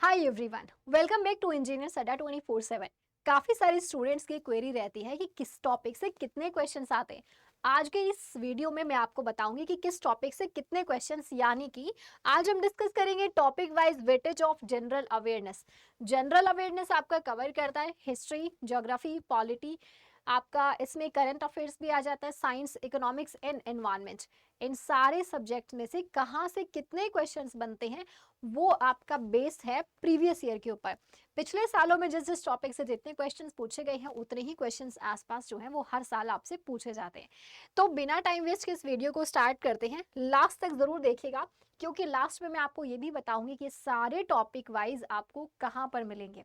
Hi everyone, welcome back to engineers Adda 24/7। काफ़ी सारे students की क्वेरी रहती है कि किस टॉपिक से कितने क्वेश्चंस आते हैं। आज के इस वीडियो में मैं आपको बताऊंगी कि किस टॉपिक से कितने क्वेश्चंस, यानी कि आज हम डिस्कस करेंगे topic wise weightage of general awareness. General awareness आपका कवर करता है हिस्ट्री, ज्योग्राफी, पॉलिटी, आपका इसमें करंट अफेयर्स भी आ जाता है, साइंस, इकोनॉमिक्स एंड एनवायरनमेंट। इन सारे सब्जेक्ट में से कहाँ से कितने क्वेश्चंस बनते हैं वो आपका बेस है प्रीवियस ईयर के ऊपर। पिछले सालों में जिस जिस टॉपिक से जितने क्वेश्चंस पूछे गए हैं उतने ही क्वेश्चंस आसपास जो हैं वो हर साल आपसे पूछे जाते हैं। तो बिना टाइम वेस्ट के इस वीडियो को स्टार्ट करते हैं। लास्ट तक जरूर देखिएगा, क्योंकि लास्ट में मैं आपको ये भी बताऊंगी कि सारे टॉपिक वाइज आपको कहाँ पर मिलेंगे।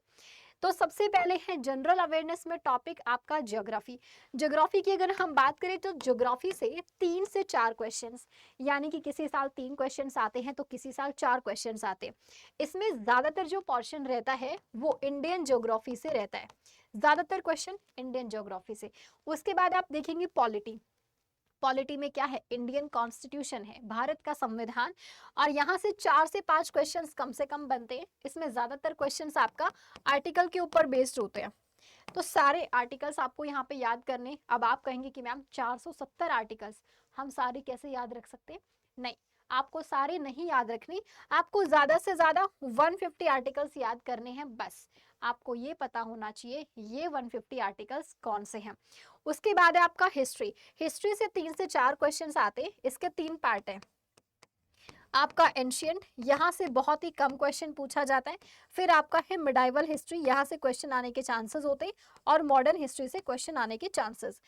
तो सबसे पहले है जनरल अवेयरनेस में टॉपिक आपका ज्योग्राफी। ज्योग्राफी की अगर हम बात करें तो ज्योग्राफी से 3 से 4 क्वेश्चंस, यानी कि किसी साल 3 क्वेश्चंस आते हैं तो किसी साल 4 क्वेश्चंस आते हैं। इसमें ज्यादातर जो पोर्शन रहता है वो इंडियन ज्योग्राफी से रहता है, ज्यादातर क्वेश्चन इंडियन ज्योग्राफी से। उसके बाद आप देखेंगे पॉलिटी। पॉलिटी में क्या है, इंडियन कॉन्स्टिट्यूशन है, भारत का संविधान, और यहाँ से 4 से 5 क्वेश्चंस कम से कम बनते हैं। इसमें ज्यादातर क्वेश्चंस आपका आर्टिकल के ऊपर बेस्ड होते हैं। तो सारे आर्टिकल्स आपको यहाँ पे याद करने। अब आप कहेंगे कि मैम 470 आर्टिकल्स हम सारे कैसे याद रख सकते हैं? नहीं, आपको सारे नहीं याद रखने, आपको ज्यादा से ज्यादा 150 आर्टिकल्स याद करने हैं बस। आपको ये पता होना चाहिए ये 150 आर्टिकल्स कौन से हैं। उसके बाद है आपका हिस्ट्री। हिस्ट्री से 3 से 4 क्वेश्चंस आते हैं, इसके 3 पार्ट हैं। आपका एंशियंट, यहाँ से बहुत ही कम क्वेश्चन पूछा जाता है। फिर आपका है मिडाइवल हिस्ट्री, यहाँ से क्वेश्चन आने के चांसेस होते हैं, और मॉडर्न हिस्ट्री से क्वेश्चन आने के चांसेस।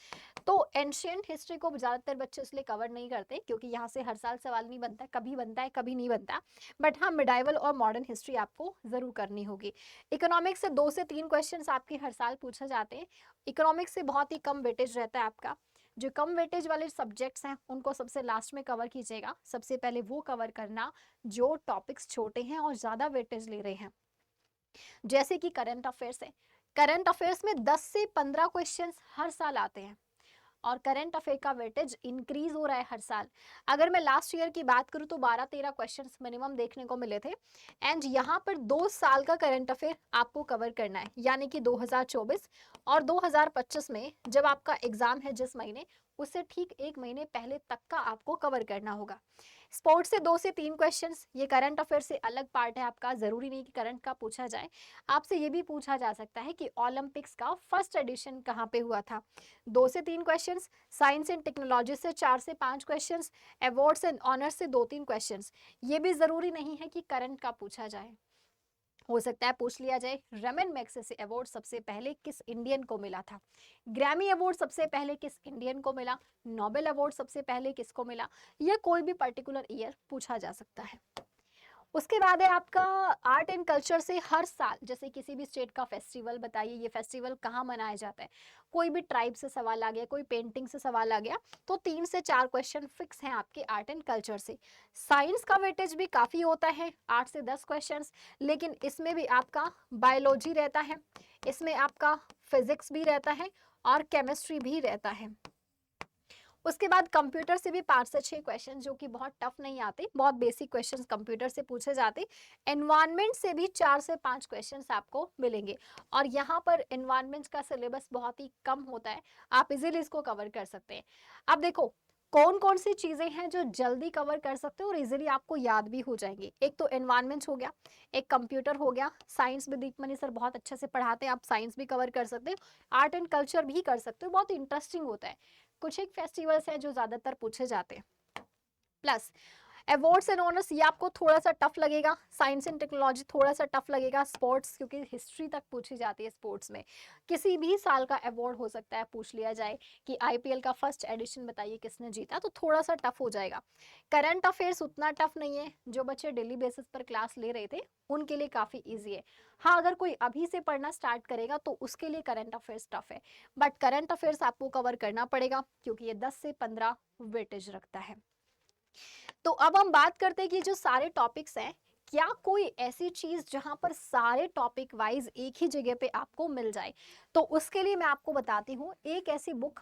तो एंशियंट हिस्ट्री को ज़्यादातर बच्चे इसलिए कवर नहीं करते क्योंकि यहाँ से हर साल सवाल नहीं बनता, कभी बनता है कभी नहीं बनता। बट हाँ, मिडाइवल और मॉडर्न हिस्ट्री आपको ज़रूर करनी होगी। इकोनॉमिक्स से 2 से 3 क्वेश्चन आपके हर साल पूछे जाते हैं। इकोनॉमिक्स से बहुत ही कम वेटेज रहता है आपका। जो कम वेटेज वाले सब्जेक्ट्स हैं उनको सबसे लास्ट में कवर कीजिएगा, सबसे पहले वो कवर करना जो टॉपिक्स छोटे हैं और ज़्यादा वेटेज ले रहे हैं। जैसे कि करंट अफेयर्स है, करंट अफेयर्स में 10 से 15 क्वेश्चंस हर साल आते हैं, और करंट अफेयर का वेटेज इंक्रीज हो रहा है हर साल। अगर मैं लास्ट ईयर की बात करूं तो 12-13 क्वेश्चंस मिनिमम देखने को मिले थे। एंड यहाँ पर 2 साल का करंट अफेयर आपको कवर करना है, यानी कि 2024 और 2025 में जब आपका एग्जाम है जिस महीने, उससे ठीक 1 महीने पहले तक का आपको कवर करना होगा। स्पोर्ट्स से 2 से 3 क्वेश्चंस, ये करंट अफेयर से अलग पार्ट है आपका, जरूरी नहीं कि करंट का पूछा जाए। आपसे ये भी पूछा जा सकता है कि ओलंपिक्स का फर्स्ट एडिशन कहाँ पे हुआ था। 2 से 3 क्वेश्चंस। साइंस एंड टेक्नोलॉजी से 4 से 5 क्वेश्चंस। अवार्ड्स एंड ऑनर्स से 2-3 क्वेश्चंस। ये भी जरूरी नहीं है कि करंट का पूछा जाए, हो सकता है पूछ लिया जाए रमन मैग्सेसे अवार्ड सबसे पहले किस इंडियन को मिला था, ग्रैमी अवार्ड सबसे पहले किस इंडियन को मिला, नोबेल अवार्ड सबसे पहले किसको मिला, या कोई भी पर्टिकुलर ईयर पूछा जा सकता है। उसके बाद है आपका आर्ट एंड कल्चर से हर साल, जैसे किसी भी स्टेट का फेस्टिवल बताइए, ये फेस्टिवल कहाँ मनाया जाता है, कोई भी ट्राइब से सवाल आ गया, कोई पेंटिंग से सवाल आ गया, तो 3 से 4 क्वेश्चन फिक्स हैं आपके आर्ट एंड कल्चर से। साइंस का वेटेज भी काफ़ी होता है, 8 से 10 क्वेश्चन, लेकिन इसमें भी आपका बायोलॉजी रहता है, इसमें आपका फिजिक्स भी रहता है, और केमिस्ट्री भी रहता है। उसके बाद कंप्यूटर से भी 5 से 6 क्वेश्चन, जो कि बहुत टफ नहीं आते, बहुत बेसिक क्वेश्चंस कंप्यूटर से पूछे जाते। एनवायरनमेंट से भी 4 से 5 क्वेश्चंस आपको मिलेंगे, और यहाँ पर एनवायरनमेंट का सिलेबस बहुत ही कम होता है, आप इजीली इसको कवर कर सकते हैं। अब देखो कौन कौन सी चीजें हैं जो जल्दी कवर कर सकते हो और इजीली आपको याद भी हो जाएंगी। एक तो एनवायरनमेंट हो गया, एक कंप्यूटर हो गया, साइंस में दीपमणि सर बहुत अच्छे से पढ़ाते हैं, आप साइंस भी कवर कर सकते हो, आर्ट एंड कल्चर भी कर सकते हो, बहुत इंटरेस्टिंग होता है। कुछ एक फेस्टिवल्स हैं जो ज्यादातर पूछे जाते हैं। प्लस अवार्ड्स एंड ऑनर्स, ये आपको थोड़ा सा टफ लगेगा, साइंस एंड टेक्नोलॉजी थोड़ा सा टफ लगेगा, स्पोर्ट्स क्योंकि हिस्ट्री तक पूछी जाती है, स्पोर्ट्स में किसी भी साल का अवार्ड हो सकता है, पूछ लिया जाए कि आईपीएल का फर्स्ट एडिशन बताइए किसने जीता, तो थोड़ा सा टफ हो जाएगा। करंट अफेयर्स उतना टफ नहीं है, जो बच्चे डेली बेसिस पर क्लास ले रहे थे उनके लिए काफ़ी ईजी है। हाँ, अगर कोई अभी से पढ़ना स्टार्ट करेगा तो उसके लिए करंट अफेयर्स टफ है, बट करंट अफेयर्स आपको कवर करना पड़ेगा क्योंकि ये 10 से 15 वेटेज रखता है। तो अब हम बात करते हैं कि जो सारे टॉपिक्स हैं, क्या कोई ऐसी चीज जहां पर सारे टॉपिक वाइज एक ही जगह पे आपको मिल जाए। तो उसके लिए मैं आपको बताती हूँ एक ऐसी बुक,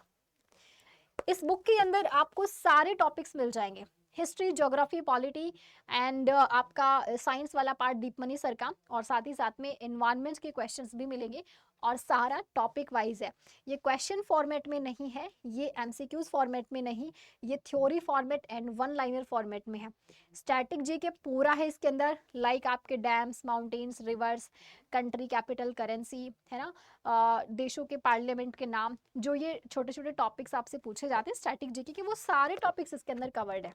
इस बुक के अंदर आपको सारे टॉपिक्स मिल जाएंगे। हिस्ट्री, ज्योग्राफी, पॉलिटी एंड आपका साइंस वाला पार्ट दीपमणि सर का, और साथ ही साथ में एनवायरनमेंट के क्वेश्चंस भी मिलेंगे, और सारा टॉपिक वाइज है। ये क्वेश्चन फॉर्मेट में नहीं है, ये एमसीक्यूज फॉर्मेट में नहीं, ये theory format and one liner format में है। स्टैटिक जीके पूरा है इसके अंदर, लाइक आपके dams, mountains, reverse, country capital, currency, है ना, देशों के पार्लियामेंट के नाम, जो ये छोटे छोटे टॉपिक्स आपसे पूछे जाते हैं स्टैटिक जीके के, वो सारे टॉपिक्स इसके अंदर कवर्ड है।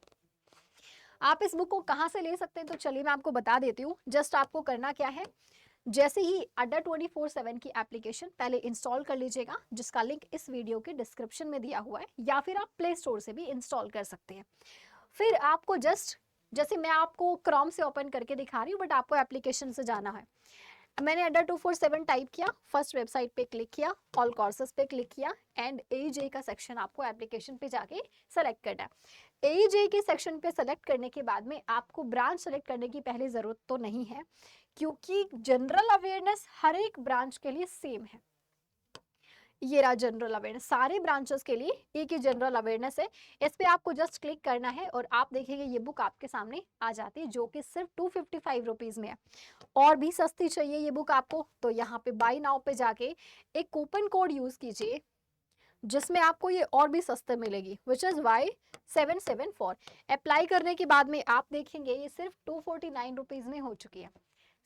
आप इस बुक को कहाँ से ले सकते हैं, तो चलिए मैं आपको बता देती हूँ। जस्ट आपको करना क्या है, जैसे ही अड्डा 24/7 की एप्लीकेशन पहले इंस्टॉल कर लीजिएगा, जिसका लिंक इस वीडियो के डिस्क्रिप्शन में दिया हुआ है, या फिर आप प्ले स्टोर से भी इंस्टॉल कर सकते हैं। फिर आपको जस्ट, जैसे मैं आपको क्रोम से ओपन करके दिखा रही हूँ, बट आपको एप्लीकेशन से जाना है। मैंने अड्डा 247 टाइप किया, फर्स्ट वेबसाइट पे क्लिक किया, ऑल कोर्सेज पे क्लिक किया, एंड AJ का सेक्शन आपको एप्लीकेशन पे जाके सेलेक्ट करना है। AJ के सेक्शन पे सेलेक्ट करने के बाद में आपको ब्रांच सेलेक्ट करने की पहले ज़रूरत तो नहीं है, क्योंकि जनरल अवेयरनेस हर एक ब्रांच के लिए सेम है। ये रहा जनरल अवेयरनेस, सारे ब्रांचेस के लिए एक ही जनरल अवेयरनेस है। इस पे आपको जस्ट क्लिक करना है और आप देखेंगे ये बुक आपके सामने आ जाती है, जो कि सिर्फ 255 रुपीज़ में है। और भी सस्ती चाहिए ये बुक आपको, तो यहाँ पे बाय नाउ पे जाके एक कूपन कोड यूज़ कीजिए, जिसमें आपको ये और भी सस्ते मिलेगी, विच इज़ Y774। अप्लाई करने के बाद में आप देखेंगे ये सिर्फ 249 रुपीज़ में हो चुकी है।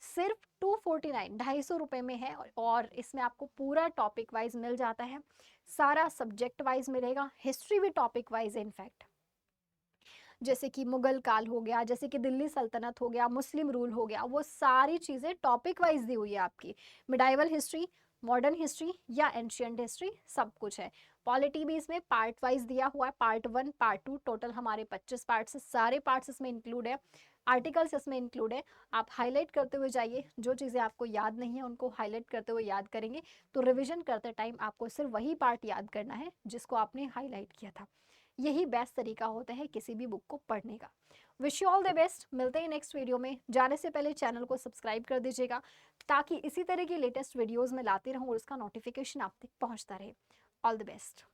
सिर्फ 249, 250 रुपये में है, और इसमें आपको पूरा टॉपिक वाइज मिल जाता है, सारा सब्जेक्ट वाइज मिलेगा, हिस्ट्री भी टॉपिक वाइज है इनफैक्ट। जैसे कि मुगल काल हो गया, जैसे कि दिल्ली सल्तनत हो गया, मुस्लिम रूल हो गया, वो सारी चीज़ें टॉपिक वाइज दी हुई है आपकी। मिडाइवल हिस्ट्री, मॉडर्न हिस्ट्री या एंशियंट हिस्ट्री, सब कुछ है। पॉलिटी भी इसमें पार्ट वाइज दिया हुआ है, पार्ट 1, पार्ट 2, टोटल हमारे 25 पार्ट्स है, सारे पार्ट्स इसमें इंक्लूड है, आर्टिकल्स इसमें इंक्लूड है। आप हाईलाइट करते हुए जाइए, जो चीज़ें आपको याद नहीं है उनको हाईलाइट करते हुए याद करेंगे, तो रिविजन करते टाइम आपको सिर्फ वही पार्ट याद करना है जिसको आपने हाईलाइट किया था। यही बेस्ट तरीका होता है किसी भी बुक को पढ़ने का। Wish you all the best, मिलते हैं नेक्स्ट वीडियो में। जाने से पहले चैनल को सब्सक्राइब कर दीजिएगा, ताकि इसी तरह की लेटेस्ट वीडियोस में लाते रहूं और उसका नोटिफिकेशन आप तक पहुंचता रहे। All the best.